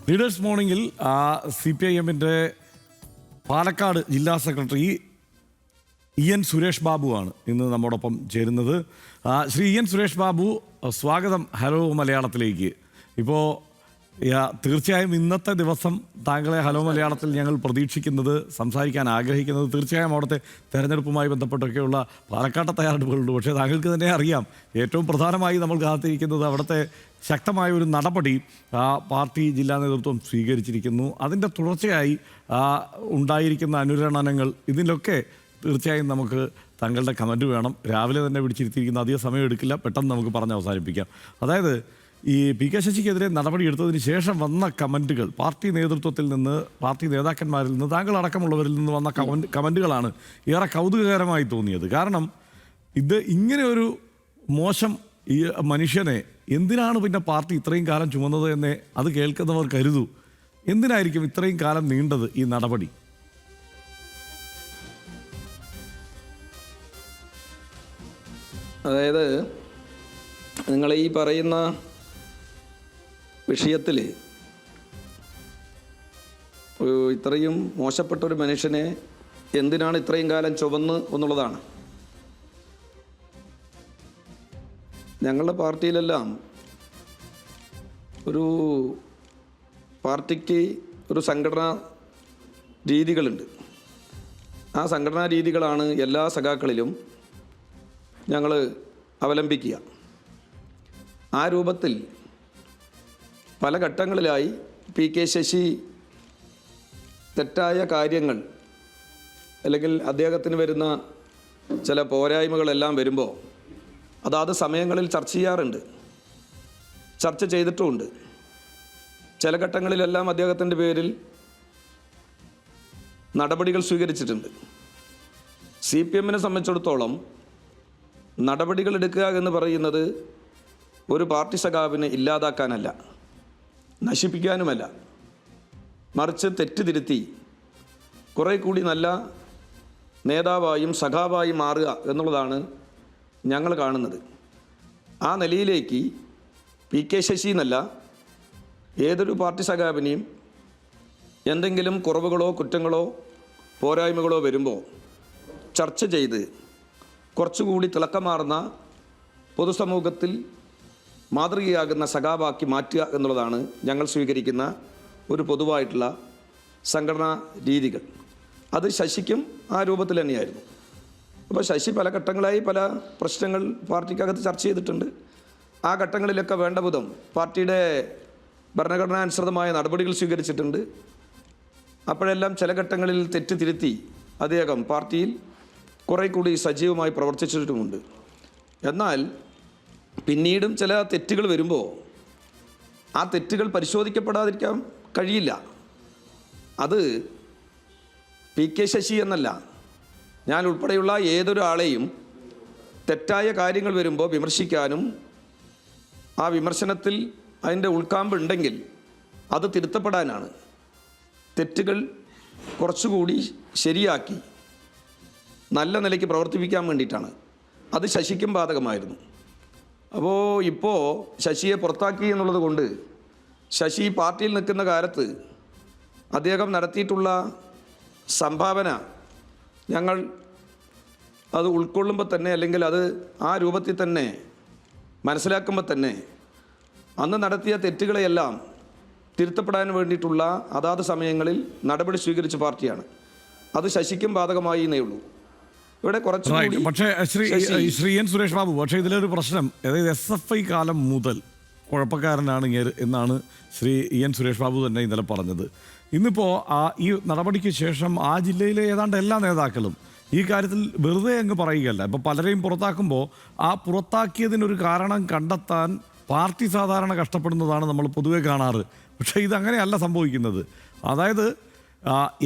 Leaders മോർണിംഗിൽ CPIM-ന്റെ പാലക്കാട് ജില്ലാ secretary EN Suresh ബാബുവാണ് ഇന്ന് നമ്മോടൊപ്പം ചേരുന്നത്. ശ്രീ EN സുരേഷ് ബാബു, സ്വാഗതം ഹലോ മലയാളത്തിലേക്ക്. ഇപ്പോൾ തീർച്ചയായും ഇന്നത്തെ ദിവസം താങ്കളെ ഹലോ മലയാളത്തിൽ ഞങ്ങൾ പ്രതീക്ഷിക്കുന്നത്, സംസാരിക്കാൻ ആഗ്രഹിക്കുന്നത് തീർച്ചയായും അവിടുത്തെ തെരഞ്ഞെടുപ്പുമായി ബന്ധപ്പെട്ടൊക്കെയുള്ള പാലക്കാട്ടെ തയ്യാറെടുപ്പുകളുണ്ട്. പക്ഷേ താങ്കൾക്ക് തന്നെ അറിയാം, ഏറ്റവും പ്രധാനമായി നമ്മൾ കാത്തിരിക്കുന്നത് അവിടുത്തെ ശക്തമായ ഒരു നടപടി പാർട്ടി ജില്ലാ നേതൃത്വം സ്വീകരിച്ചിരിക്കുന്നു. അതിൻ്റെ തുടർച്ചയായി ഉണ്ടായിരിക്കുന്ന അനുരണനങ്ങൾ, ഇതിലൊക്കെ തീർച്ചയായും നമുക്ക് താങ്കളുടെ കമൻറ്റ് വേണം. രാവിലെ തന്നെ പിടിച്ചിരുത്തിയിരിക്കുന്ന അധികം സമയം എടുക്കില്ല, പെട്ടെന്ന് നമുക്ക് പറഞ്ഞ് അവസാനിപ്പിക്കാം. അതായത് ഈ PK ശശിക്കെതിരെ നടപടിയെടുത്തതിന് ശേഷം വന്ന കമൻറ്റുകൾ, പാർട്ടി നേതൃത്വത്തിൽ നിന്ന്, പാർട്ടി നേതാക്കന്മാരിൽ നിന്ന്, താങ്കളടക്കമുള്ളവരിൽ നിന്ന് വന്ന കമൻറ്റുകളാണ് ഏറെ കൗതുകകരമായി തോന്നിയത്. കാരണം ഇത് ഇങ്ങനെ ഒരു മോശം ഈ മനുഷ്യനെ എന്തിനാണ് പിന്നെ പാർട്ടി ഇത്രയും കാലം ചുമന്നത് എന്ന് അത് കേൾക്കുന്നവർ കരുതൂ. എന്തിനായിരിക്കും ഇത്രയും കാലം നീണ്ടത് ഈ നടപടി? അതായത് നിങ്ങൾ ഈ പറയുന്ന വിഷയത്തിൽ ഇത്രയും മോശപ്പെട്ടൊരു മനുഷ്യനെ എന്തിനാണ് ഇത്രയും കാലം ചുവന്ന് എന്നുള്ളതാണ്. ഞങ്ങളുടെ പാർട്ടിയിലെല്ലാം ഒരു പാർട്ടിക്ക് ഒരു സംഘടനാ രീതികളുണ്ട്. ആ സംഘടനാ രീതികളാണ് എല്ലാ സഖാക്കളിലും ഞങ്ങൾ അവലംബിക്കുക. ആ രൂപത്തിൽ പല ഘട്ടങ്ങളിലായി PK ശശി തെറ്റായ കാര്യങ്ങൾ അല്ലെങ്കിൽ അദ്ദേഹത്തിന് വരുന്ന ചില പോരായ്മകളെല്ലാം വരുമ്പോൾ അതാത് സമയങ്ങളിൽ ചർച്ച ചെയ്യാറുണ്ട്, ചർച്ച ചെയ്തിട്ടുമുണ്ട്. ചില ഘട്ടങ്ങളിലെല്ലാം അദ്ദേഹത്തിൻ്റെ പേരിൽ നടപടികൾ സ്വീകരിച്ചിട്ടുണ്ട്. CPM-നെ സംബന്ധിച്ചിടത്തോളം നടപടികൾ എടുക്കുക എന്ന് പറയുന്നത് ഒരു പാർട്ടി സഖാവിനെ ഇല്ലാതാക്കാനല്ല, നശിപ്പിക്കാനുമല്ല, മറിച്ച് തെറ്റുതിരുത്തി കുറേ കൂടി നല്ല നേതാവായും സഖാവായും മാറുക എന്നുള്ളതാണ് ഞങ്ങൾ കാണുന്നത്. ആ നിലയിലേക്ക് PK ശശി എന്നല്ല, ഏതൊരു പാർട്ടി സഖാവിനെയും എന്തെങ്കിലും കുറവുകളോ കുറ്റങ്ങളോ പോരായ്മകളോ വരുമ്പോൾ ചർച്ച ചെയ്ത് കുറച്ചുകൂടി തിളക്കമാർന്ന പൊതുസമൂഹത്തിൽ മാതൃകയാകുന്ന സഖാവാക്കി മാറ്റുക എന്നുള്ളതാണ് ഞങ്ങൾ സ്വീകരിക്കുന്ന ഒരു പൊതുവായിട്ടുള്ള സംഘടനാ രീതികൾ. അത് ശശിക്കും ആ രൂപത്തിൽ തന്നെയായിരുന്നു. അപ്പോൾ ശശി പല ഘട്ടങ്ങളായി പല പ്രശ്നങ്ങൾ പാർട്ടിക്കകത്ത് ചർച്ച ചെയ്തിട്ടുണ്ട്. ആ ഘട്ടങ്ങളിലൊക്കെ വേണ്ട വിധം പാർട്ടിയുടെ ഭരണഘടനാനുസൃതമായ നടപടികൾ സ്വീകരിച്ചിട്ടുണ്ട്. അപ്പോഴെല്ലാം ചില ഘട്ടങ്ങളിൽ തെറ്റ് തിരുത്തി അദ്ദേഹം പാർട്ടിയിൽ കുറേ കൂടി സജീവമായി പ്രവർത്തിച്ചിട്ടുമുണ്ട്. എന്നാൽ പിന്നീടും ചില തെറ്റുകൾ വരുമ്പോൾ ആ തെറ്റുകൾ പരിശോധിക്കപ്പെടാതിരിക്കാൻ കഴിയില്ല. അത് PK ശശി എന്നല്ല, ഞാൻ ഉൾപ്പെടെയുള്ള ഏതൊരു ആളെയും തെറ്റായ കാര്യങ്ങൾ വരുമ്പോൾ വിമർശിക്കാനും ആ വിമർശനത്തിൽ അതിൻ്റെ ഉൾക്കാമ്പ് ഉണ്ടെങ്കിൽ അത് തിരുത്തപ്പെടാനാണ്, തെറ്റുകൾ കുറച്ചുകൂടി ശരിയാക്കി നല്ല നിലയ്ക്ക് പ്രവർത്തിപ്പിക്കാൻ വേണ്ടിയിട്ടാണ്. അത് ശശിക്കും ബാധകമായിരുന്നു. അപ്പോൾ ഇപ്പോൾ ശശിയെ പുറത്താക്കി എന്നുള്ളത് കൊണ്ട് ശശി പാർട്ടിയിൽ നിൽക്കുന്ന കാലത്ത് അദ്ദേഹം നടത്തിയിട്ടുള്ള സംഭാവന ഞങ്ങൾ അത് ഉൾക്കൊള്ളുമ്പോൾ തന്നെ, അല്ലെങ്കിൽ അത് ആ രൂപത്തിൽ തന്നെ മനസ്സിലാക്കുമ്പോൾ തന്നെ അന്ന് നടത്തിയ തെറ്റുകളെയെല്ലാം തിരുത്തപ്പെടാൻ വേണ്ടിയിട്ടുള്ള അതാത് സമയങ്ങളിൽ നടപടി സ്വീകരിച്ച പാർട്ടിയാണ്. അത് ശശിക്കും ബാധകമായി എന്നേ ഉള്ളൂ. ഇവിടെ കുറച്ച് പക്ഷേ ശ്രീ EN സുരേഷ് ബാബു, പക്ഷേ ഇതിലൊരു പ്രശ്നം, അതായത് SFI കാലം മുതൽ കുഴപ്പക്കാരനാണ് എന്നാണ് ശ്രീ EN സുരേഷ് ബാബു തന്നെ ഇന്നലെ പറഞ്ഞത്. ഇന്നിപ്പോൾ ഈ നടപടിക്ക് ശേഷം ആ ജില്ലയിലെ ഏതാണ്ട് എല്ലാ നേതാക്കളും ഈ കാര്യത്തിൽ വെറുതെ അങ്ങ് പറയുകയല്ല. ഇപ്പോൾ പലരെയും പുറത്താക്കുമ്പോൾ ആ പുറത്താക്കിയതിനൊരു കാരണം കണ്ടെത്താൻ പാർട്ടി സാധാരണ കഷ്ടപ്പെടുന്നതാണ് നമ്മൾ പൊതുവെ കാണാറ്. പക്ഷേ ഇതങ്ങനെയല്ല സംഭവിക്കുന്നത്. അതായത്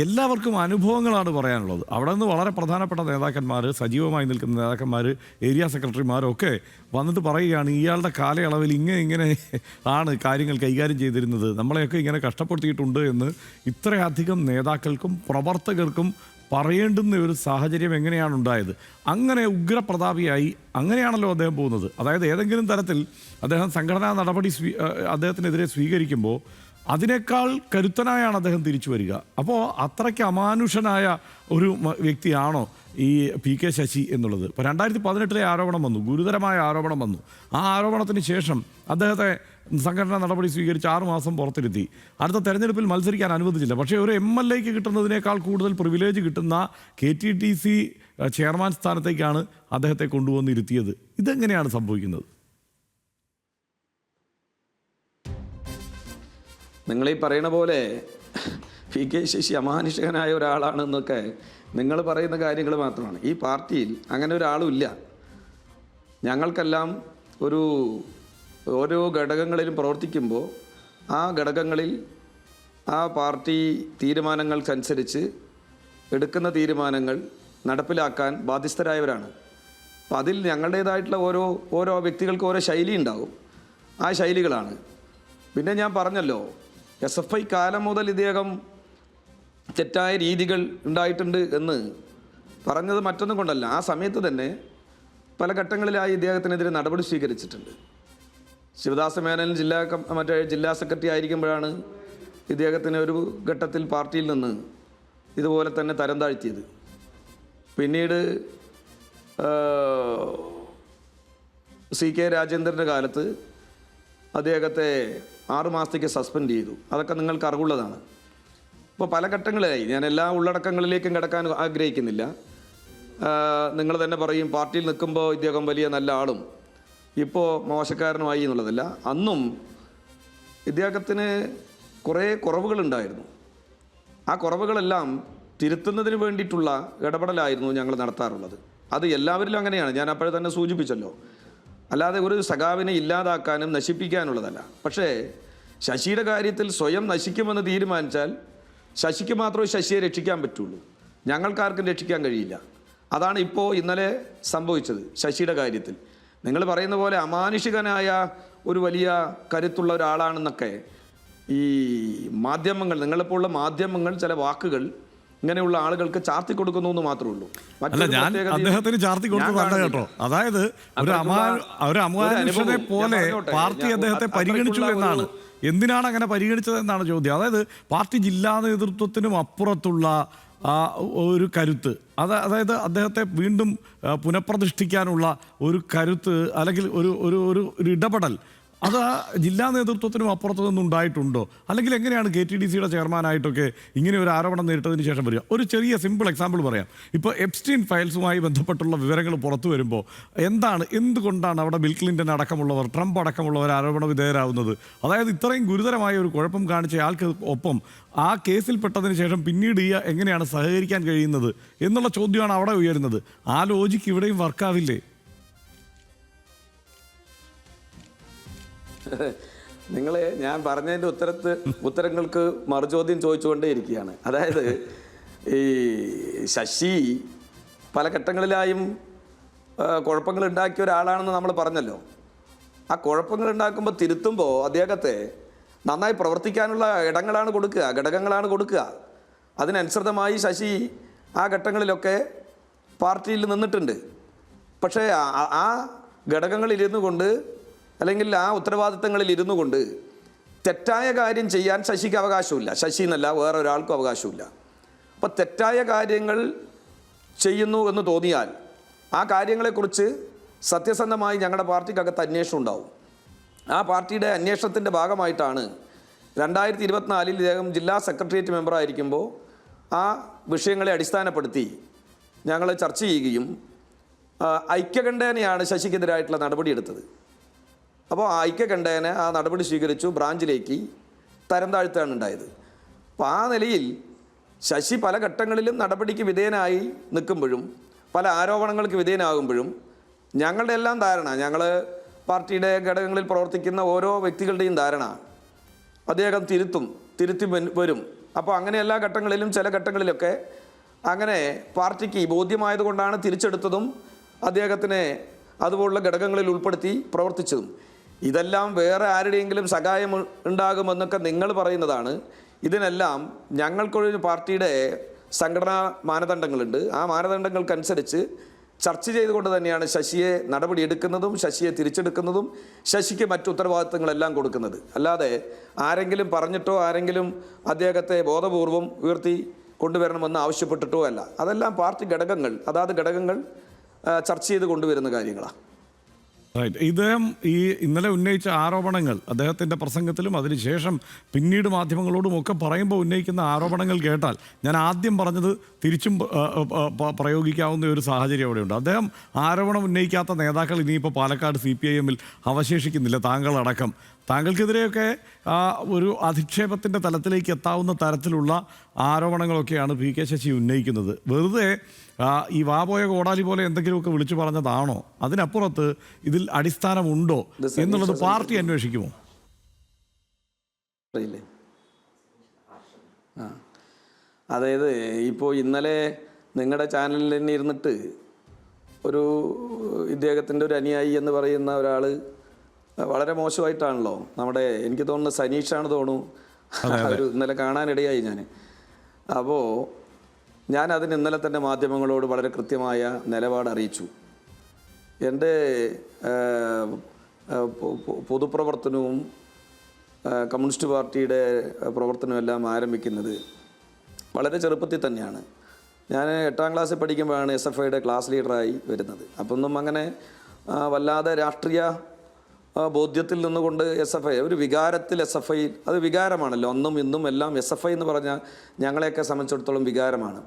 എല്ലാവർക്കും അനുഭവങ്ങളാണ് പറയാനുള്ളത്. അവിടെ നിന്ന് വളരെ പ്രധാനപ്പെട്ട നേതാക്കന്മാർ, സജീവമായി നിൽക്കുന്ന നേതാക്കന്മാർ, ഏരിയ സെക്രട്ടറിമാരൊക്കെ വന്നിട്ട് പറയുകയാണ്, ഇയാളുടെ കാലയളവിൽ ഇങ്ങനെ ആണ് കാര്യങ്ങൾ കൈകാര്യം ചെയ്തിരുന്നത്, നമ്മളെയൊക്കെ ഇങ്ങനെ കഷ്ടപ്പെടുത്തിയിട്ടുണ്ട് എന്ന് ഇത്രയധികം നേതാക്കൾക്കും പ്രവർത്തകർക്കും പറയേണ്ടുന്ന ഒരു സാഹചര്യം എങ്ങനെയാണ് ഉണ്ടായത്? അങ്ങനെ ഉഗ്രപ്രതാപിയായി അങ്ങനെയാണല്ലോ അദ്ദേഹം പോകുന്നത്. അതായത് ഏതെങ്കിലും തരത്തിൽ അദ്ദേഹം സംഘടനാ നടപടി അദ്ദേഹത്തിനെതിരെ സ്വീകരിക്കുമ്പോൾ അതിനേക്കാൾ കരുത്തനായാണ് അദ്ദേഹം തിരിച്ചു വരിക. അപ്പോൾ അത്രയ്ക്ക് അമാനുഷനായ ഒരു വ്യക്തിയാണോ ഈ പി കെ ശശി എന്നുള്ളത്? ഇപ്പോൾ 2018 ആരോപണം വന്നു, ഗുരുതരമായ ആരോപണം വന്നു. ആ ആരോപണത്തിന് ശേഷം അദ്ദേഹത്തെ സംഘടനാ നടപടി സ്വീകരിച്ച് 6 മാസം പുറത്തിരുത്തി. അടുത്ത തെരഞ്ഞെടുപ്പിൽ മത്സരിക്കാൻ അനുവദിച്ചില്ല. പക്ഷേ ഒരു MLA-ക്ക് കിട്ടുന്നതിനേക്കാൾ കൂടുതൽ പ്രിവിലേജ് കിട്ടുന്ന KTTC ചെയർമാൻ സ്ഥാനത്തേക്കാണ് അദ്ദേഹത്തെ കൊണ്ടുവന്നിരുത്തിയത്. ഇതെങ്ങനെയാണ് സംഭവിക്കുന്നത്? നിങ്ങളീ പറയണ പോലെ പി കെ ശശി അമാനുഷികനായ ഒരാളാണെന്നൊക്കെ നിങ്ങൾ പറയുന്ന കാര്യങ്ങൾ മാത്രമാണ്. ഈ പാർട്ടിയിൽ അങ്ങനെ ഒരാളും ഇല്ല. ഞങ്ങൾക്കെല്ലാം ഓരോ ഘടകങ്ങളിലും പ്രവർത്തിക്കുമ്പോൾ ആ ഘടകങ്ങളിൽ ആ പാർട്ടി തീരുമാനങ്ങൾക്കനുസരിച്ച് എടുക്കുന്ന തീരുമാനങ്ങൾ നടപ്പിലാക്കാൻ ബാധ്യസ്ഥരായവരാണ്. അപ്പം അതിൽ ഞങ്ങളുടേതായിട്ടുള്ള ഓരോ വ്യക്തികൾക്ക് ഓരോ ശൈലി ഉണ്ടാകും. ആ ശൈലികളാണ്. പിന്നെ ഞാൻ പറഞ്ഞല്ലോ, SFI കാലം മുതൽ ഇദ്ദേഹം തെറ്റായ രീതികൾ ഉണ്ടായിട്ടുണ്ട് എന്ന് പറഞ്ഞത് മറ്റൊന്നും കൊണ്ടല്ല. ആ സമയത്ത് തന്നെ പല ഘട്ടങ്ങളിലായി ഇദ്ദേഹത്തിനെതിരെ നടപടി സ്വീകരിച്ചിട്ടുണ്ട്. ശിവദാസ മേനോൻ ജില്ലാ സെക്രട്ടറി ആയിരിക്കുമ്പോഴാണ് ഇദ്ദേഹത്തിന് ഒരു ഘട്ടത്തിൽ പാർട്ടിയിൽ നിന്ന് ഇതുപോലെ തന്നെ തരം താഴ്ത്തിയത്. പിന്നീട് CK രാജേന്ദ്രൻ്റെ കാലത്ത് അദ്ദേഹത്തെ 6 മാസത്തേക്ക് സസ്പെൻഡ് ചെയ്തു. അതൊക്കെ നിങ്ങൾക്ക് അറിവുള്ളതാണ്. ഇപ്പോൾ പല ഘട്ടങ്ങളിലായി. ഞാൻ എല്ലാ ഉള്ളടക്കങ്ങളിലേക്കും കിടക്കാൻ ആഗ്രഹിക്കുന്നില്ല. നിങ്ങൾ തന്നെ പറയും പാർട്ടിയിൽ നിൽക്കുമ്പോൾ ഇദ്ദേഹം വലിയ നല്ല ആളും ഇപ്പോൾ മോശക്കാരനുമായി എന്നുള്ളതല്ല. അന്നും ഇദ്ദേഹത്തിന് കുറേ കുറവുകളുണ്ടായിരുന്നു. ആ കുറവുകളെല്ലാം തിരുത്തുന്നതിന് വേണ്ടിയിട്ടുള്ള ഇടപെടലായിരുന്നു ഞങ്ങൾ നടത്താറുള്ളത്. അത് എല്ലാവരിലും അങ്ങനെയാണ്. ഞാൻ അപ്പോഴേ തന്നെ സൂചിപ്പിച്ചല്ലോ. അല്ലാതെ ഒരു സഖാവിനെ ഇല്ലാതാക്കാനും നശിപ്പിക്കാനുള്ളതല്ല. പക്ഷേ ശശിയുടെ കാര്യത്തിൽ സ്വയം നശിക്കുമെന്ന് തീരുമാനിച്ചാൽ ശശിക്ക് മാത്രമേ ശശിയെ രക്ഷിക്കാൻ പറ്റുള്ളൂ. ഞങ്ങൾക്കാർക്കും രക്ഷിക്കാൻ കഴിയില്ല. അതാണ് ഇന്നലെ സംഭവിച്ചത് ശശിയുടെ കാര്യത്തിൽ. നിങ്ങൾ പറയുന്ന പോലെ അമാനുഷികനായ ഒരു വലിയ കരുത്തുള്ള ഒരാളാണെന്നൊക്കെ ഈ മാധ്യമങ്ങൾ, നിങ്ങളെപ്പോലുള്ള മാധ്യമങ്ങൾ ചില വാക്കുകൾ ഇങ്ങനെയുള്ള ആളുകൾക്ക് ചാർത്തി കൊടുക്കുന്നു എന്ന് മാത്രമേ ഉള്ളൂ. അദ്ദേഹത്തിന് ചാർത്തി കൊടുക്കുന്നതല്ല കേട്ടോ. അതായത് ഒരു അമാനുഷനെ പോലെ പാർട്ടി അദ്ദേഹത്തെ പരിഗണിച്ചു എന്നാണ്. എന്തിനാണ് അങ്ങനെ പരിഗണിച്ചത് എന്നാണ് ചോദ്യം. അതായത് പാർട്ടി ജില്ലാ നേതൃത്വത്തിനും അപ്പുറത്തുള്ള ഒരു കരുത്ത്, അതായത് അദ്ദേഹത്തെ വീണ്ടും പുനഃപ്രതിഷ്ഠിക്കാനുള്ള ഒരു കരുത്ത്, അല്ലെങ്കിൽ ഒരു ഇടപെടൽ, അത് ജില്ലാ നേതൃത്വത്തിനും അപ്പുറത്തു നിന്നുണ്ടായിട്ടുണ്ടോ? അല്ലെങ്കിൽ എങ്ങനെയാണ് KTDCയുടെ ചെയർമാനായിട്ടൊക്കെ ഇങ്ങനെ ഒരു ആരോപണം നേരിട്ടതിന് ശേഷം വരിക? ഒരു ചെറിയ സിമ്പിൾ എക്സാമ്പിൾ പറയാം. ഇപ്പോൾ എപ്സ്റ്റീൻ ഫയൽസുമായി ബന്ധപ്പെട്ടുള്ള വിവരങ്ങൾ പുറത്തു വരുമ്പോൾ എന്തുകൊണ്ടാണ് അവിടെ ബിൽ ക്ലിൻ്റൺ അടക്കമുള്ളവർ, ട്രംപ് അടക്കമുള്ളവർ ആരോപണ വിധേയരാകുന്നത്? അതായത് ഇത്രയും ഗുരുതരമായ ഒരു കുഴപ്പം കാണിച്ച ആൾക്ക് ഒപ്പം ആ കേസിൽപ്പെട്ടതിന് ശേഷം പിന്നീട് എങ്ങനെയാണ് സഹകരിക്കാൻ കഴിയുന്നത് എന്നുള്ള ചോദ്യമാണ് അവിടെ ഉയരുന്നത്. ആ ലോജിക്ക് ഇവിടെയും വർക്കാവില്ലേ? ഞാൻ പറഞ്ഞതിൻ്റെ ഉത്തരങ്ങൾക്ക് മറുചോദ്യം ചോദിച്ചുകൊണ്ടേ ഇരിക്കുകയാണ്. അതായത് ഈ ശശി പല ഘട്ടങ്ങളിലായും കുഴപ്പങ്ങൾ ഉണ്ടാക്കിയ ഒരാളാണെന്ന് നമ്മൾ പറഞ്ഞല്ലോ. ആ കുഴപ്പങ്ങൾ ഉണ്ടാക്കുമ്പോൾ തിരുത്തുമ്പോൾ അദ്ദേഹത്തെ നന്നായി പ്രവർത്തിക്കാനുള്ള ഘടകങ്ങളാണ് കൊടുക്കുക. അതിനനുസൃതമായി ശശി ആ ഘട്ടങ്ങളിലൊക്കെ പാർട്ടിയിൽ നിന്നിട്ടുണ്ട്. പക്ഷേ ആ ഘടകങ്ങളിലിരുന്നു കൊണ്ട്, അല്ലെങ്കിൽ ആ ഉത്തരവാദിത്തങ്ങളിൽ ഇരുന്നു കൊണ്ട് തെറ്റായ കാര്യം ചെയ്യാൻ ശശിക്ക് അവകാശമില്ല. ശശി എന്നല്ല, വേറെ ഒരാൾക്കും അവകാശമില്ല. അപ്പോൾ തെറ്റായ കാര്യങ്ങൾ ചെയ്യുന്നു എന്ന് തോന്നിയാൽ ആ കാര്യങ്ങളെക്കുറിച്ച് സത്യസന്ധമായി ഞങ്ങളുടെ പാർട്ടിക്കകത്ത് അന്വേഷണം ഉണ്ടാവും. ആ പാർട്ടിയുടെ അന്വേഷണത്തിൻ്റെ ഭാഗമായിട്ടാണ് 2024 ഇദ്ദേഹം ജില്ലാ സെക്രട്ടേറിയറ്റ് മെമ്പറായിരിക്കുമ്പോൾ ആ വിഷയങ്ങളെ അടിസ്ഥാനപ്പെടുത്തി ഞങ്ങൾ ചർച്ച ചെയ്യുകയും ഐക്യകണ്ഠേനയാണ് ശശിക്കെതിരായിട്ടുള്ള നടപടിയെടുത്തത്. അപ്പോൾ ഐക്യകണ്ഠേന ആ നടപടി സ്വീകരിച്ചു, ബ്രാഞ്ചിലേക്ക് തരം താഴ്ത്തുകയാണ് ഉണ്ടായത്. അപ്പോൾ ആ നിലയിൽ ശശി പല ഘട്ടങ്ങളിലും നടപടിക്ക് വിധേയനായി നിൽക്കുമ്പോഴും പല ആരോപണങ്ങൾക്ക് വിധേയനാകുമ്പോഴും ഞങ്ങളുടെ എല്ലാം ധാരണ, ഞങ്ങൾ പാർട്ടിയുടെ ഘടകങ്ങളിൽ പ്രവർത്തിക്കുന്ന ഓരോ വ്യക്തികളുടെയും ധാരണ അദ്ദേഹം തിരുത്തി വരും. അപ്പോൾ അങ്ങനെ എല്ലാ ഘട്ടങ്ങളിലും ചില ഘട്ടങ്ങളിലൊക്കെ അങ്ങനെ പാർട്ടിക്ക് ബോധ്യമായതുകൊണ്ടാണ് തിരിച്ചെടുത്തതും അദ്ദേഹത്തിനെ അതുപോലുള്ള ഘടകങ്ങളിൽ ഉൾപ്പെടുത്തി പ്രവർത്തിച്ചതും. ഇതെല്ലാം വേറെ ആരുടെയെങ്കിലും സഹായം ഉണ്ടാകുമെന്നൊക്കെ നിങ്ങൾ പറയുന്നതാണ്. ഇതിനെല്ലാം ഞങ്ങൾക്കൊരു പാർട്ടിയുടെ സംഘടനാ മാനദണ്ഡങ്ങളുണ്ട്. ആ മാനദണ്ഡങ്ങൾക്കനുസരിച്ച് ചർച്ച ചെയ്തുകൊണ്ട് തന്നെയാണ് ശശിയെ നടപടിയെടുക്കുന്നതും ശശിയെ തിരിച്ചെടുക്കുന്നതും ശശിക്ക് മറ്റു ഉത്തരവാദിത്തങ്ങളെല്ലാം കൊടുക്കുന്നത്. അല്ലാതെ ആരെങ്കിലും പറഞ്ഞിട്ടോ ആരെങ്കിലും അദ്ദേഹത്തെ ബോധപൂർവം ഉയർത്തി കൊണ്ടുവരണമെന്ന് ആവശ്യപ്പെട്ടിട്ടോ അല്ല. അതെല്ലാം പാർട്ടി ഘടകങ്ങൾ അതാത് ഘടകങ്ങൾ ചർച്ച ചെയ്ത് കൊണ്ടുവരുന്ന കാര്യങ്ങളാണ്. റൈറ്റ്. ഇദ്ദേഹം ഈ ഇന്നലെ ഉന്നയിച്ച ആരോപണങ്ങൾ അദ്ദേഹത്തിൻ്റെ പ്രസംഗത്തിലും അതിനുശേഷം പിന്നീട് മാധ്യമങ്ങളോടും ഒക്കെ പറയുമ്പോൾ ഉന്നയിക്കുന്ന ആരോപണങ്ങൾ കേട്ടാൽ ഞാൻ ആദ്യം പറഞ്ഞത് തിരിച്ചും പ്രയോഗിക്കാവുന്ന ഒരു സാഹചര്യം അവിടെയുണ്ട്. അദ്ദേഹം ആരോപണം ഉന്നയിക്കാത്ത നേതാക്കൾ ഇനിയിപ്പോൾ പാലക്കാട് CPIM-ൽ അവശേഷിക്കുന്നില്ല, താങ്കളടക്കം. താങ്കൾക്കെതിരെയൊക്കെ ഒരു അധിക്ഷേപത്തിൻ്റെ തലത്തിലേക്ക് എത്താവുന്ന തരത്തിലുള്ള ആരോപണങ്ങളൊക്കെയാണ് PK ശശി ഉന്നയിക്കുന്നത്. വെറുതെ ഈ വാപോയ കോടാലി പോലെ എന്തെങ്കിലുമൊക്കെ വിളിച്ചു പറഞ്ഞതാണോ? അതിനപ്പുറത്ത് ഇതിൽ അടിസ്ഥാനമുണ്ടോ എന്നുള്ളത് പാർട്ടി അന്വേഷിക്കുമോ? അതായത് ഇപ്പോൾ ഇന്നലെ നിങ്ങളുടെ ചാനലിൽ തന്നെ ഇരുന്നിട്ട് ഒരു ഇദ്ദേഹത്തിൻ്റെ ഒരു അനുയായി എന്ന് പറയുന്ന ഒരാൾ വളരെ മോശമായിട്ടാണല്ലോ നമ്മുടെ, എനിക്ക് തോന്നുന്നു സനീഷാണ് തോന്നുന്നു, ഒരു ഇന്നലെ കാണാനിടയായി ഞാൻ. അപ്പോൾ ഞാൻ അതിന് ഇന്നലെ തന്നെ മാധ്യമങ്ങളോട് വളരെ കൃത്യമായ നിലപാട് അറിയിച്ചു. എൻ്റെ പൊതുപ്രവർത്തനവും കമ്മ്യൂണിസ്റ്റ് പാർട്ടിയുടെ പ്രവർത്തനവും എല്ലാം ആരംഭിക്കുന്നത് വളരെ ചെറുപ്പത്തിൽ തന്നെയാണ്. ഞാൻ 8ാം ക്ലാസ്സിൽ പഠിക്കുമ്പോഴാണ് SFIയുടെ ക്ലാസ് ലീഡറായി വരുന്നത്. അപ്പൊന്നും അങ്ങനെ വല്ലാതെ രാഷ്ട്രീയ ബോധ്യത്തിൽ നിന്നുകൊണ്ട് SFI ഒരു വികാരത്തിൽ SFI അത് വികാരമാണല്ലോ, അന്നും ഇന്നും എല്ലാം SFI എന്ന് പറഞ്ഞാൽ ഞങ്ങളെയൊക്കെ സംബന്ധിച്ചിടത്തോളം വികാരമാണ്.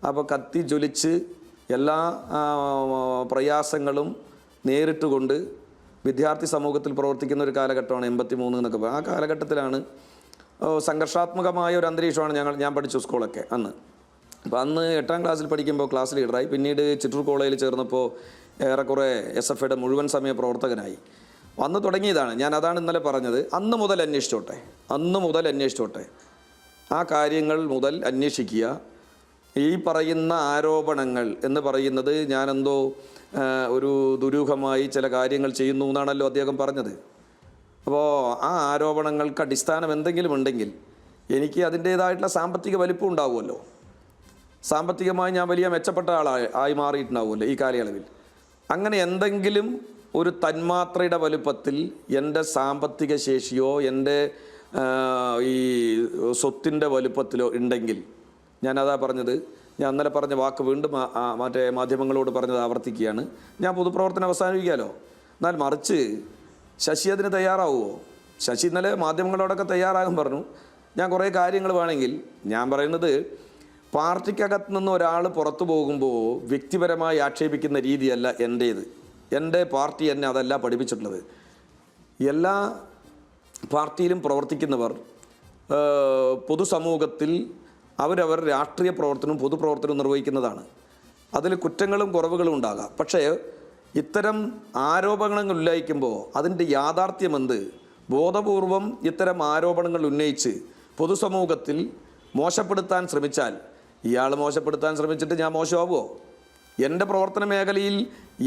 അപ്പോൾ കത്തി ജ്വലിച്ച് എല്ലാ പ്രയാസങ്ങളും നേരിട്ടുകൊണ്ട് വിദ്യാർത്ഥി സമൂഹത്തിൽ പ്രവർത്തിക്കുന്ന ഒരു കാലഘട്ടമാണ് 83 എന്നൊക്കെ പറയും. ആ കാലഘട്ടത്തിലാണ് സംഘർഷാത്മകമായ ഒരു അന്തരീക്ഷമാണ് ഞാൻ പഠിച്ച സ്കൂളൊക്കെ അന്ന്. അപ്പോൾ അന്ന് 8ാം ക്ലാസ്സിൽ പഠിക്കുമ്പോൾ ക്ലാസ് ലീഡറായി, പിന്നീട് ചിറ്റൂർ കോളേജിൽ ചേർന്നപ്പോൾ ഏറെക്കുറെ SFIയുടെ മുഴുവൻ സമയ പ്രവർത്തകനായി വന്നു തുടങ്ങിയതാണ്. ഞാൻ അതാണ് ഇന്നലെ പറഞ്ഞത്. അന്ന് മുതൽ അന്വേഷിച്ചോട്ടെ ആ കാര്യങ്ങൾ മുതൽ അന്വേഷിക്കുക. ഈ പറയുന്ന ആരോപണങ്ങൾ എന്ന് പറയുന്നത് ഞാനെന്തോ ഒരു ദുരൂഹമായി ചില കാര്യങ്ങൾ ചെയ്യുന്നു എന്നാണല്ലോ അദ്ദേഹം പറഞ്ഞത്. അപ്പോൾ ആ ആരോപണങ്ങൾക്ക് അടിസ്ഥാനം എന്തെങ്കിലും ഉണ്ടെങ്കിൽ എനിക്ക് അതിൻ്റേതായിട്ടുള്ള സാമ്പത്തിക വലിപ്പം ഉണ്ടാവുമല്ലോ, സാമ്പത്തികമായി ഞാൻ വലിയ മെച്ചപ്പെട്ട ആയി മാറിയിട്ടുണ്ടാവുമല്ലോ ഈ കാലയളവിൽ. അങ്ങനെ എന്തെങ്കിലും ഒരു തന്മാത്രയുടെ വലുപ്പത്തിൽ എൻ്റെ സാമ്പത്തിക ശേഷിയോ എൻ്റെ ഈ സ്വത്തിൻ്റെ വലുപ്പത്തിലോ ഉണ്ടെങ്കിൽ, ഞാനതാ പറഞ്ഞത്, ഞാൻ അന്നലെ പറഞ്ഞ വാക്ക് വീണ്ടും മറ്റേ മാധ്യമങ്ങളോട് പറഞ്ഞത് ആവർത്തിക്കുകയാണ്, ഞാൻ പൊതുപ്രവർത്തനം അവസാനിപ്പിക്കാമല്ലോ. എന്നാൽ മറിച്ച് ശശി അതിന് തയ്യാറാവുമോ? ശശി ഇന്നലെ മാധ്യമങ്ങളോടൊക്കെ തയ്യാറാകാൻ പറഞ്ഞു. ഞാൻ കുറേ കാര്യങ്ങൾ വേണമെങ്കിൽ ഞാൻ പറയുന്നത്, പാർട്ടിക്കകത്ത് നിന്ന് ഒരാൾ പുറത്തു പോകുമ്പോൾ വ്യക്തിപരമായി ആക്ഷേപിക്കുന്ന രീതിയല്ല എൻ്റേത്. എൻ്റെ പാർട്ടി എന്നെ അതല്ല പഠിപ്പിച്ചിട്ടുള്ളത്. എല്ലാ പാർട്ടിയിലും പ്രവർത്തിക്കുന്നവർ പൊതുസമൂഹത്തിൽ അവരവർ രാഷ്ട്രീയ പ്രവർത്തനവും പൊതുപ്രവർത്തനവും നിർവഹിക്കുന്നതാണ്. അതിൽ കുറ്റങ്ങളും കുറവുകളും ഉണ്ടാകാം. പക്ഷേ ഇത്തരം ആരോപണങ്ങൾ ഉന്നയിക്കുമ്പോൾ അതിൻ്റെ യാഥാർത്ഥ്യമെന്ത്, ബോധപൂർവം ഇത്തരം ആരോപണങ്ങൾ ഉന്നയിച്ച് പൊതുസമൂഹത്തിൽ മോശപ്പെടുത്താൻ ശ്രമിച്ചാൽ, ഇയാൾ മോശപ്പെടുത്താൻ ശ്രമിച്ചിട്ട് ഞാൻ മോശമാവുമോ? എൻ്റെ പ്രവർത്തന മേഖലയിൽ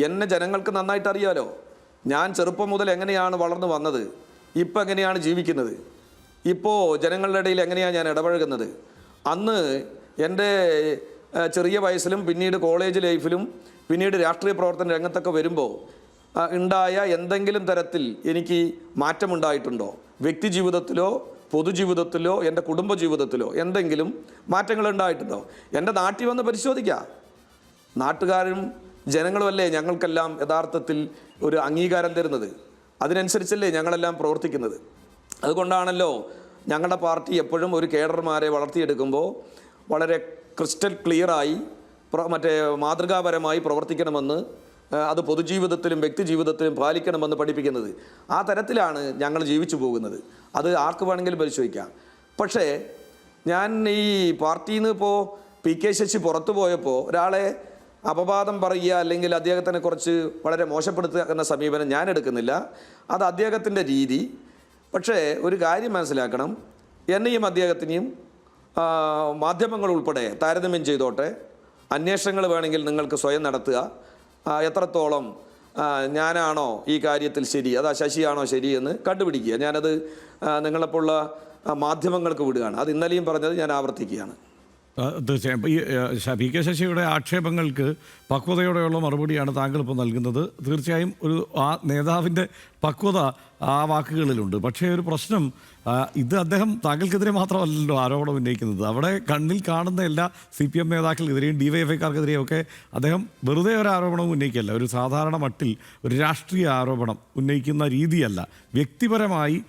എന്നെ ജനങ്ങൾക്ക് നന്നായിട്ട് അറിയാലോ. ഞാൻ ചെറുപ്പം മുതൽ എങ്ങനെയാണ് വളർന്നു വന്നത്, ഇപ്പോൾ എങ്ങനെയാണ് ജീവിക്കുന്നത്, ഇപ്പോൾ ജനങ്ങളുടെ ഇടയിൽ എങ്ങനെയാണ് ഞാൻ ഇടപഴകുന്നത്. അന്ന് എൻ്റെ ചെറിയ വയസ്സിലും പിന്നീട് കോളേജ് ലൈഫിലും പിന്നീട് രാഷ്ട്രീയ പ്രവർത്തന രംഗത്തൊക്കെ വരുമ്പോൾ ഉണ്ടായ എന്തെങ്കിലും തരത്തിൽ എനിക്ക് മാറ്റമുണ്ടായിട്ടുണ്ടോ? വ്യക്തി ജീവിതത്തിലോ പൊതുജീവിതത്തിലോ എൻ്റെ കുടുംബ ജീവിതത്തിലോ എന്തെങ്കിലും മാറ്റങ്ങൾ ഉണ്ടായിട്ടുണ്ടോ? എൻ്റെ നാട്ടിൽ വന്ന് പരിശോധിക്കാം. നാട്ടുകാരും ജനങ്ങളുമല്ലേ ഞങ്ങൾക്കെല്ലാം യഥാർത്ഥത്തിൽ ഒരു അംഗീകാരം തരുന്നത്. അതിനനുസരിച്ചല്ലേ ഞങ്ങളെല്ലാം പ്രവർത്തിക്കുന്നത്. അതുകൊണ്ടാണല്ലോ ഞങ്ങളുടെ പാർട്ടി എപ്പോഴും ഒരു കേഡർമാരെ വളർത്തിയെടുക്കുമ്പോൾ വളരെ ക്രിസ്റ്റൽ ക്ലിയറായി മറ്റേ മാതൃകാപരമായി പ്രവർത്തിക്കണമെന്ന്, അത് പൊതുജീവിതത്തിലും വ്യക്തി ജീവിതത്തിലും പാലിക്കണമെന്ന് പഠിപ്പിക്കുന്നത്. ആ തരത്തിലാണ് ഞങ്ങൾ ജീവിച്ചു പോകുന്നത്. അത് ആർക്ക് വേണമെങ്കിലും പരിശോധിക്കാം. പക്ഷേ ഞാൻ ഈ പാർട്ടിയിൽ നിന്ന് ഇപ്പോൾ PK ശശി പുറത്തു പോയപ്പോൾ ഒരാളെ അപവാദം പറയുക അല്ലെങ്കിൽ അദ്ദേഹത്തിനെ കുറിച്ച് വളരെ മോശപ്പെടുത്തുക എന്ന സമീപനം ഞാൻ എടുക്കുന്നില്ല. അത് അദ്ദേഹത്തിൻ്റെ രീതി. പക്ഷേ ഒരു കാര്യം മനസ്സിലാക്കണം, എന്നെയും അദ്ദേഹത്തിനെയും മാധ്യമങ്ങൾ ഉൾപ്പെടെ താരതമ്യം ചെയ്തോട്ടെ. അന്വേഷണങ്ങൾ വേണമെങ്കിൽ നിങ്ങൾക്ക് സ്വയം നടത്തുക. എത്രത്തോളം ഞാനാണോ ഈ കാര്യത്തിൽ ശരി, അതാ ശശിയാണോ ശരിയെന്ന് കണ്ടുപിടിക്കുക. ഞാനത് നിങ്ങളെപ്പോലുള്ള മാധ്യമങ്ങൾക്ക് വിടുകയാണ്. അത് ഇന്നലെയും പറഞ്ഞത് ഞാൻ ആവർത്തിക്കുകയാണ്. തീർച്ചയായും ഈ പി കെ ശശിയുടെ ആക്ഷേപങ്ങൾക്ക് പക്വതയോടെയുള്ള മറുപടിയാണ് താങ്കൾ ഇപ്പോൾ നൽകുന്നത്. തീർച്ചയായും ഒരു ആ നേതാവിൻ്റെ പക്വത ആ വാക്കുകളിലുണ്ട്. പക്ഷേ ഒരു പ്രശ്നം, ഇത് അദ്ദേഹം താങ്കൾക്കെതിരെ മാത്രമല്ലല്ലോ ആരോപണം ഉന്നയിക്കുന്നത്. അവിടെ കണ്ണിൽ കാണുന്ന എല്ലാ CPM നേതാക്കൾക്കെതിരെയും DYFIക്കാർക്കെതിരെയും ഒക്കെ അദ്ദേഹം വെറുതെ ഒരു ആരോപണവും ഉന്നയിക്കുകയല്ല. ഒരു സാധാരണ മട്ടിൽ ഒരു രാഷ്ട്രീയ ആരോപണം ഉന്നയിക്കുന്ന രീതിയല്ല, വ്യക്തിപരമായി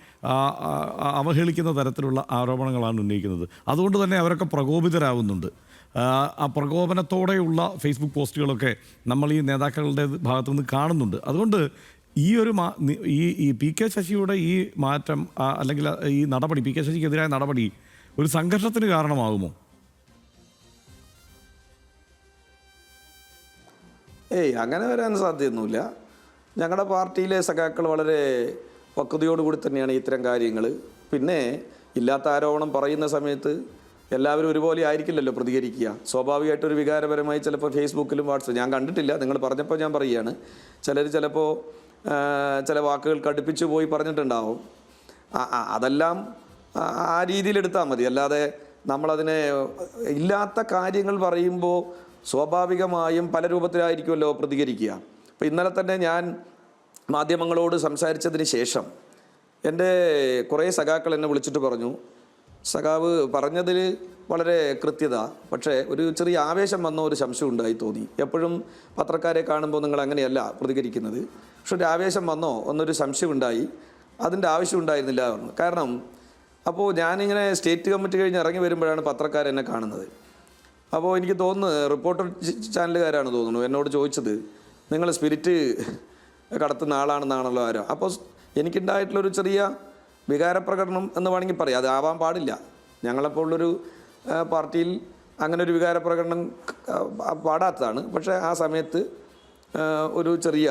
അവഹേളിക്കുന്ന തരത്തിലുള്ള ആരോപണങ്ങളാണ് ഉന്നയിക്കുന്നത്. അതുകൊണ്ട് തന്നെ അവരൊക്കെ പ്രകോപിതരാകുന്നുണ്ട്. ആ പ്രകോപനത്തോടെയുള്ള ഫേസ്ബുക്ക് പോസ്റ്റുകളൊക്കെ നമ്മൾ ഈ നേതാക്കളുടെ ഭാഗത്തു നിന്ന് കാണുന്നുണ്ട്. അതുകൊണ്ട് ഈ ഒരു ഈ പി കെ ശശിയുടെ ഈ മാറ്റം അല്ലെങ്കിൽ ഈ നടപടി, പി കെ ശശിക്കെതിരായ നടപടി ഒരു സംഘർഷത്തിന് കാരണമാകുമോ? അങ്ങനെ വരാൻ സാധ്യമൊന്നുമില്ല. ഞങ്ങളുടെ പാർട്ടിയിലെ സഖാക്കൾ വളരെ പക്വതയോടുകൂടി തന്നെയാണ് ഇത്തരം കാര്യങ്ങൾ. പിന്നെ ഇല്ലാത്ത ആരോപണം പറയുന്ന സമയത്ത് എല്ലാവരും ഒരുപോലെ ആയിരിക്കില്ലല്ലോ പ്രതികരിക്കുക. സ്വാഭാവികമായിട്ടൊരു വികാരപരമായി ചിലപ്പോൾ ഫേസ്ബുക്കിലും വാട്സപ്പ്, ഞാൻ കണ്ടിട്ടില്ല, നിങ്ങൾ പറഞ്ഞപ്പോൾ ഞാൻ പറയുകയാണ്, ചിലർ ചിലപ്പോൾ ചില വാക്കുകൾ കടുപ്പിച്ച് പോയി പറഞ്ഞിട്ടുണ്ടാവും. അതെല്ലാം ആ രീതിയിലെടുത്താൽ മതി. അല്ലാതെ നമ്മളതിനെ ഇല്ലാത്ത കാര്യങ്ങൾ പറയുമ്പോൾ സ്വാഭാവികമായും പല രൂപത്തിലായിരിക്കുമല്ലോ പ്രതികരിക്കുക. അപ്പോൾ ഇന്നലെ തന്നെ ഞാൻ മാധ്യമങ്ങളോട് സംസാരിച്ചതിന് ശേഷം എൻ്റെ കുറേ സഖാക്കൾ എന്നെ വിളിച്ചിട്ട് പറഞ്ഞു, സഖാവ് പറഞ്ഞതിൽ വളരെ കൃത്യത, പക്ഷേ ഒരു ചെറിയ ആവേശം വന്ന ഒരു സംശയം ഉണ്ടായി തോന്നി. എപ്പോഴും പത്രക്കാരെ കാണുമ്പോൾ നിങ്ങൾ അങ്ങനെയല്ല പ്രതികരിക്കുന്നത്, പക്ഷെ ഒരു ആവേശം വന്നോ എന്നൊരു സംശയം ഉണ്ടായി. അതിൻ്റെ ആവശ്യം ഉണ്ടായിരുന്നില്ല പറഞ്ഞു. കാരണം അപ്പോൾ ഞാനിങ്ങനെ സ്റ്റേറ്റ് കമ്മിറ്റി കഴിഞ്ഞ് ഇറങ്ങി വരുമ്പോഴാണ് പത്രക്കാരെന്നെ കാണുന്നത്. അപ്പോൾ എനിക്ക് തോന്നുന്നു റിപ്പോർട്ടർ ചാനലുകാരാണ് തോന്നുന്നു എന്നോട് ചോദിച്ചത്, നിങ്ങൾ സ്പിരിറ്റ് കടത്തുന്ന ആളാണെന്നാണല്ലോ ആരോ. അപ്പോൾ എനിക്കുണ്ടായിട്ടുള്ളൊരു ചെറിയ വികാരപ്രകടനം എന്ന് വേണമെങ്കിൽ പറയാം. അത് ആവാൻ പാടില്ല. ഞങ്ങളപ്പോൾ ഉള്ളൊരു പാർട്ടിയിൽ അങ്ങനെ ഒരു വികാരപ്രകടനം പാടാത്തതാണ്. പക്ഷേ ആ സമയത്ത് ഒരു ചെറിയ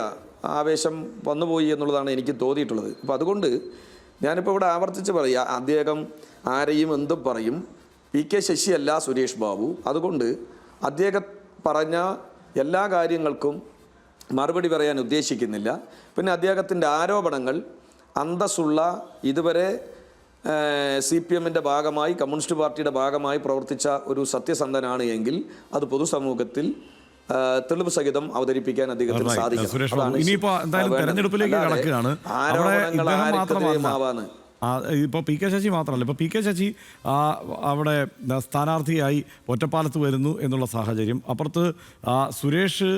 ആവേശം വന്നുപോയി എന്നുള്ളതാണ് എനിക്ക് തോന്നിയിട്ടുള്ളത്. അപ്പോൾ അതുകൊണ്ട് ഞാനിപ്പോൾ ഇവിടെ ആവർത്തിച്ച് പറയുക, അദ്ദേഹം ആരെയും എന്തും പറയും. പി കെ ശശിയല്ല സുരേഷ് ബാബു. അതുകൊണ്ട് അദ്ദേഹം പറഞ്ഞ എല്ലാ കാര്യങ്ങൾക്കും മറുപടി പറയാൻ ഉദ്ദേശിക്കുന്നില്ല. പിന്നെ അദ്ദേഹത്തിൻ്റെ ആരോപണങ്ങൾ അന്തസ്സുള്ള, ഇതുവരെ CPMൻ്റെ ഭാഗമായി, കമ്മ്യൂണിസ്റ്റ് പാർട്ടിയുടെ ഭാഗമായി പ്രവർത്തിച്ച ഒരു സത്യസന്ധനാണ് എങ്കിൽ അത് പൊതുസമൂഹത്തിൽ തെളിവ് സഹിതം അവതരിപ്പിക്കാൻ അദ്ദേഹത്തിന് സാധിക്കും. ഇനിയിപ്പോൾ എന്തായാലും തെരഞ്ഞെടുപ്പിലേക്ക് കടക്കുകയാണ്. ഇപ്പോൾ പി കെ ശശി മാത്രമല്ല, ഇപ്പോൾ പി കെ ശശി അവിടെ സ്ഥാനാർത്ഥിയായി ഒറ്റപ്പാലത്ത് വരുന്നു എന്നുള്ള സാഹചര്യം, അപ്പുറത്ത് സുരേഷ്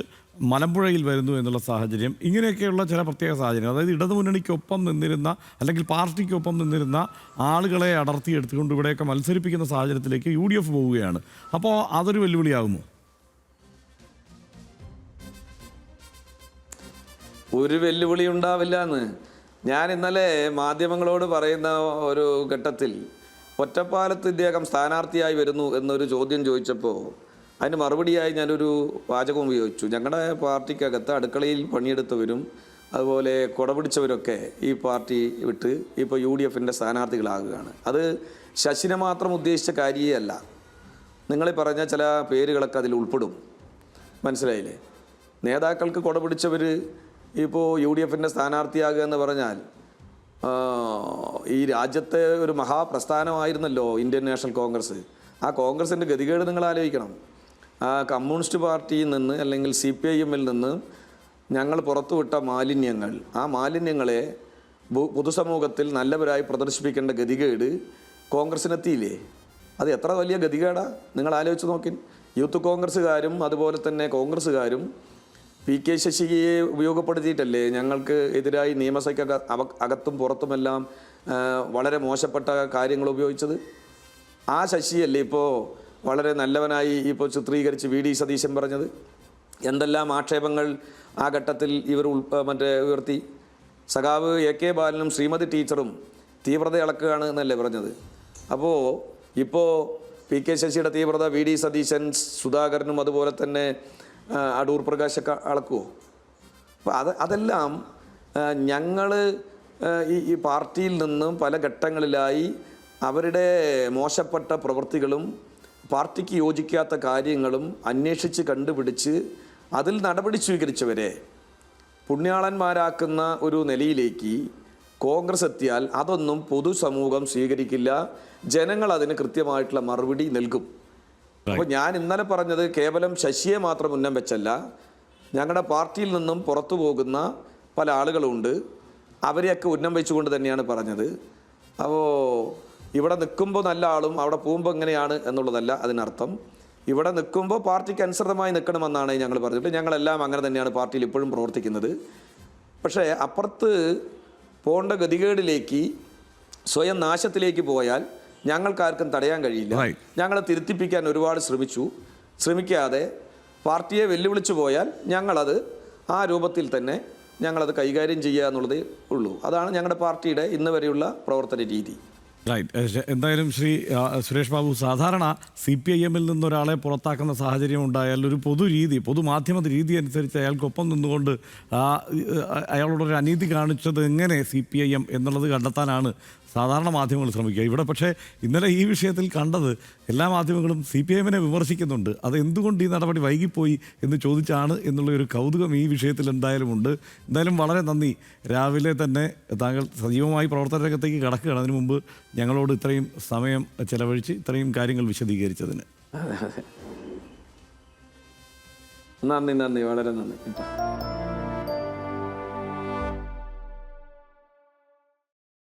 മലമ്പുഴയിൽ വരുന്നു എന്നുള്ള സാഹചര്യം, ഇങ്ങനെയൊക്കെയുള്ള ചില പ്രത്യേക സാഹചര്യം, അതായത് ഇടതുമുന്നണിക്കൊപ്പം നിന്നിരുന്ന അല്ലെങ്കിൽ പാർട്ടിക്കൊപ്പം നിന്നിരുന്ന ആളുകളെ അടർത്തിയെടുത്തുകൊണ്ട് ഇവിടെയൊക്കെ മത്സരിപ്പിക്കുന്ന സാഹചര്യത്തിലേക്ക് UDF പോവുകയാണ്. അപ്പോൾ അതൊരു വെല്ലുവിളിയാകുമോ? ഒരു വെല്ലുവിളി ഉണ്ടാവില്ല എന്ന് ഞാൻ ഇന്നലെ മാധ്യമങ്ങളോട് പറയുന്ന ഒരു ഘട്ടത്തിൽ, ഒറ്റപ്പാലത്ത് ഇദ്ദേഹം സ്ഥാനാർത്ഥിയായി വരുന്നു എന്നൊരു ചോദ്യം ചോദിച്ചപ്പോൾ അതിന് മറുപടിയായി ഞാനൊരു വാചകം ഉപയോഗിച്ചു. ഞങ്ങളുടെ പാർട്ടിക്കകത്ത് അടുക്കളയിൽ പണിയെടുത്തവരും അതുപോലെ കുടപിടിച്ചവരൊക്കെ ഈ പാർട്ടി വിട്ട് ഇപ്പോൾ UDFൻ്റെ സ്ഥാനാർത്ഥികളാകുകയാണ്. അത് ശശിനെ മാത്രം ഉദ്ദേശിച്ച കാര്യമല്ല. നിങ്ങൾ പറഞ്ഞ ചില പേരുകളൊക്കെ അതിൽ ഉൾപ്പെടും. മനസ്സിലായില്ലേ? നേതാക്കൾക്ക് കുടപിടിച്ചവർ ഇപ്പോൾ UDFൻ്റെ സ്ഥാനാർത്ഥിയാകുക എന്ന് പറഞ്ഞാൽ, ഈ രാജ്യത്തെ ഒരു മഹാപ്രസ്ഥാനമായിരുന്നല്ലോ ഇന്ത്യൻ നാഷണൽ കോൺഗ്രസ്. ആ കോൺഗ്രസിൻ്റെ ഗതികേട് നിങ്ങൾ ആലോചിക്കണം. ആ കമ്മ്യൂണിസ്റ്റ് പാർട്ടിയിൽ നിന്ന് അല്ലെങ്കിൽ CPIMൽ നിന്ന് ഞങ്ങൾ പുറത്തുവിട്ട മാലിന്യങ്ങൾ, ആ മാലിന്യങ്ങളെ പൊതുസമൂഹത്തിൽ നല്ലവരായി പ്രദർശിപ്പിക്കേണ്ട ഗതികേട് കോൺഗ്രസിനെത്തിയില്ലേ? അത് എത്ര വലിയ ഗതികേടാ നിങ്ങൾ ആലോചിച്ച് നോക്കി. യൂത്ത് കോൺഗ്രസ്സുകാരും അതുപോലെ തന്നെ കോൺഗ്രസ്സുകാരും പി കെ ശശിയെ ഉപയോഗപ്പെടുത്തിയിട്ടല്ലേ ഞങ്ങൾക്ക് എതിരായി നിയമസഭയ്ക്ക് അകത്തും പുറത്തുമെല്ലാം വളരെ മോശപ്പെട്ട കാര്യങ്ങൾ ഉപയോഗിച്ചത്. ആ ശശിയല്ലേ ഇപ്പോൾ വളരെ നല്ലവനായി ഇപ്പോൾ ചിത്രീകരിച്ച് VD സതീശൻ പറഞ്ഞത്. എന്തെല്ലാം ആക്ഷേപങ്ങൾ ആ ഘട്ടത്തിൽ ഇവർ ഉയർത്തി. സഖാവ് AK ബാലനും ശ്രീമതി ടീച്ചറും തീവ്രത ഇളക്കുകയാണ് എന്നല്ലേ പറഞ്ഞത്. അപ്പോൾ ഇപ്പോൾ പി കെ ശശിയുടെ തീവ്രത VD സതീശൻ, സുധാകരനും അതുപോലെ തന്നെ അടൂർ പ്രകാശൊക്കെ അളക്കുമോ? അപ്പോൾ അതെല്ലാം ഞങ്ങൾ ഈ പാർട്ടിയിൽ നിന്നും പല ഘട്ടങ്ങളിലായി അവരുടെ മോശപ്പെട്ട പ്രവൃത്തികളും പാർട്ടിക്ക് യോജിക്കാത്ത കാര്യങ്ങളും അന്വേഷിച്ച് കണ്ടുപിടിച്ച് അതിൽ നടപടി സ്വീകരിച്ചവരെ പുണ്യാളന്മാരാക്കുന്ന ഒരു നിലയിലേക്ക് കോൺഗ്രസ് എത്തിയാൽ അതൊന്നും പൊതുസമൂഹം സ്വീകരിക്കില്ല. ജനങ്ങൾ അതിന് കൃത്യമായിട്ടുള്ള മറുപടി നൽകും. അപ്പോൾ ഞാൻ ഇന്നലെ പറഞ്ഞത് കേവലം ശശിയെ മാത്രം ഉന്നം വെച്ചല്ല, ഞങ്ങളുടെ പാർട്ടിയിൽ നിന്നും പുറത്തു പോകുന്ന പല ആളുകളുണ്ട്, അവരെയൊക്കെ ഉന്നം വെച്ചുകൊണ്ട് തന്നെയാണ് പറഞ്ഞത്. അപ്പോൾ ഇവിടെ നിൽക്കുമ്പോൾ നല്ല ആളും അവിടെ പോകുമ്പോൾ എങ്ങനെയാണ് എന്നുള്ളതല്ല അതിനർത്ഥം. ഇവിടെ നിൽക്കുമ്പോൾ പാർട്ടിക്ക് അനുസൃതമായി നിൽക്കണമെന്നാണ് ഞങ്ങൾ പറഞ്ഞിട്ട്, ഞങ്ങളെല്ലാം അങ്ങനെ തന്നെയാണ് പാർട്ടിയിൽ ഇപ്പോഴും പ്രവർത്തിക്കുന്നത്. പക്ഷേ അപ്പുറത്ത് പോകേണ്ട ഗതികേടിലേക്ക്, സ്വയം നാശത്തിലേക്ക് പോയാൽ ഞങ്ങൾക്കാർക്കും തടയാൻ കഴിയില്ല. ഞങ്ങളെ തിരുത്തിപ്പിക്കാൻ ഒരുപാട് ശ്രമിക്കാതെ പാർട്ടിയെ വെല്ലുവിളിച്ചു പോയാൽ ഞങ്ങളത് ആ രൂപത്തിൽ തന്നെ ഞങ്ങളത് കൈകാര്യം ചെയ്യുക എന്നുള്ളതേ ഉള്ളൂ. അതാണ് ഞങ്ങളുടെ പാർട്ടിയുടെ ഇന്ന് വരെയുള്ള പ്രവർത്തന രീതി. റൈറ്റ്. എന്തായാലും ശ്രീ സുരേഷ് ബാബു, സാധാരണ CPIM-ൽ നിന്നൊരാളെ പുറത്താക്കുന്ന സാഹചര്യം ഉണ്ടായാൽ ഒരു പൊതുമാധ്യമ രീതി അനുസരിച്ച് അയാൾക്കൊപ്പം നിന്നുകൊണ്ട് അയാളോടൊരു അനീതി കാണിച്ചത് എങ്ങനെ CPIM എന്നുള്ളത് കണ്ടെത്താനാണ് സാധാരണ മാധ്യമങ്ങൾ ശ്രമിക്കുക. ഇവിടെ പക്ഷേ ഇന്നലെ ഈ വിഷയത്തിൽ കണ്ടത് എല്ലാ മാധ്യമങ്ങളും CPIM-നെ വിമർശിക്കുന്നുണ്ട്. അത് എന്തുകൊണ്ട് ഈ നടപടി വൈകിപ്പോയി എന്ന് ചോദിച്ചാണ് എന്നുള്ളൊരു കൗതുകം ഈ വിഷയത്തിൽ എന്തായാലും ഉണ്ട്. എന്തായാലും വളരെ നന്ദി. രാവിലെ തന്നെ താങ്കൾ സജീവമായി പ്രവർത്തന രംഗത്തേക്ക് കടക്കുകയാണ്. അതിനു മുമ്പ് ഞങ്ങളോട് ഇത്രയും സമയം ചെലവഴിച്ച് ഇത്രയും കാര്യങ്ങൾ വിശദീകരിച്ചതിന് നന്ദി, വളരെ നന്ദി.